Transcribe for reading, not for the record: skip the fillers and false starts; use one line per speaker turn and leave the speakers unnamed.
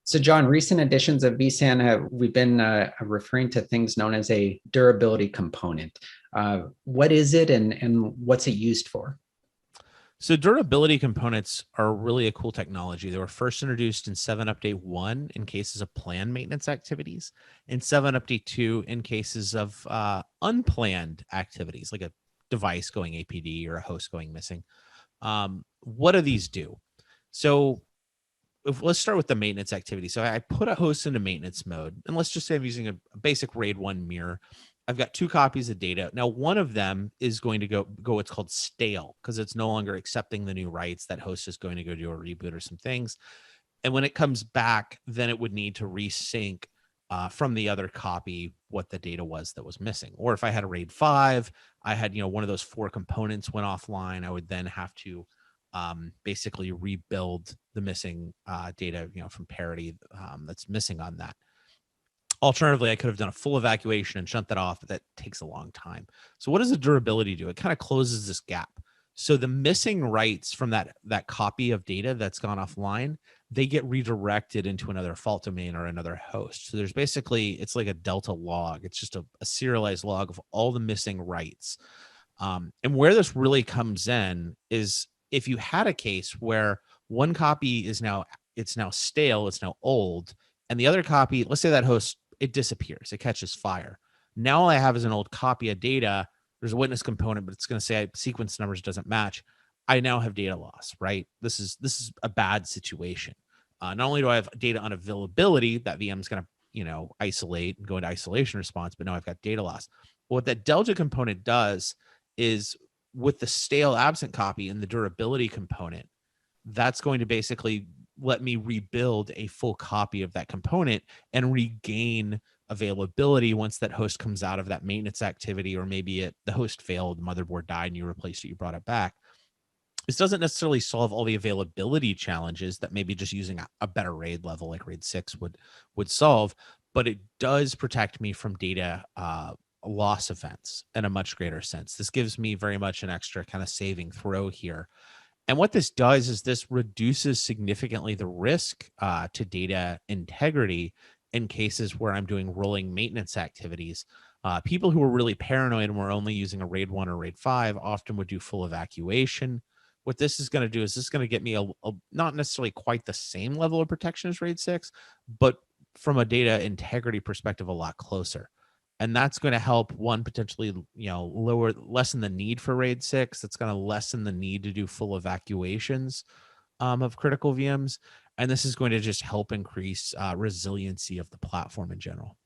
So, John, recent editions of vSAN we've been referring to things known as a durability component. What is it and what's it used for?
So durability components are really a cool technology. They were first introduced in 7 Update 1 in cases of planned maintenance activities, and 7 Update 2 in cases of unplanned activities, like a device going APD or a host going missing. What do these do? So let's start with the maintenance activity. So I put a host into maintenance mode, and let's just say I'm using a basic RAID 1 mirror. I've got 2 copies of data. Now, one of them is going to go what's called stale because it's no longer accepting the new writes. That host is going to go do a reboot or some things. And when it comes back, then it would need to resync from the other copy what the data was that was missing. Or if I had a RAID 5, I had one of those 4 components went offline, I would then have to basically rebuild the missing data, from parity that's missing on that. Alternatively, I could have done a full evacuation and shut that off, but that takes a long time. So what does the durability do? It kind of closes this gap. So the missing writes from that copy of data that's gone offline, they get redirected into another fault domain or another host. So there's basically, it's like a delta log. It's just a serialized log of all the missing writes. And where this really comes in is if you had a case where one copy is now stale, it's now old, and the other copy, let's say that host, it disappears, it catches fire. Now all I have is an old copy of data. There's a witness component, but it's going to say sequence numbers doesn't match. I now have data loss, right? This is a bad situation. Not only do I have data unavailability that VM is going to isolate and go into isolation response, but now I've got data loss. What that delta component does is with the stale absent copy and the durability component, that's going to basically let me rebuild a full copy of that component and regain availability once that host comes out of that maintenance activity, or maybe the host failed, the motherboard died, and you replaced it, you brought it back. This doesn't necessarily solve all the availability challenges that maybe just using a better RAID level like RAID 6 would solve, but it does protect me from data loss events in a much greater sense. This gives me very much an extra kind of saving throw here. And what this does is this reduces significantly the risk to data integrity in cases where I'm doing rolling maintenance activities. People who are really paranoid and were only using a RAID 1 or RAID 5 often would do full evacuation. What this is going to do is this is going to get me not necessarily quite the same level of protection as RAID 6, but from a data integrity perspective, a lot closer. And that's going to help one potentially, lessen the need for RAID 6. That's going to lessen the need to do full evacuations of critical VMs. And this is going to just help increase resiliency of the platform in general.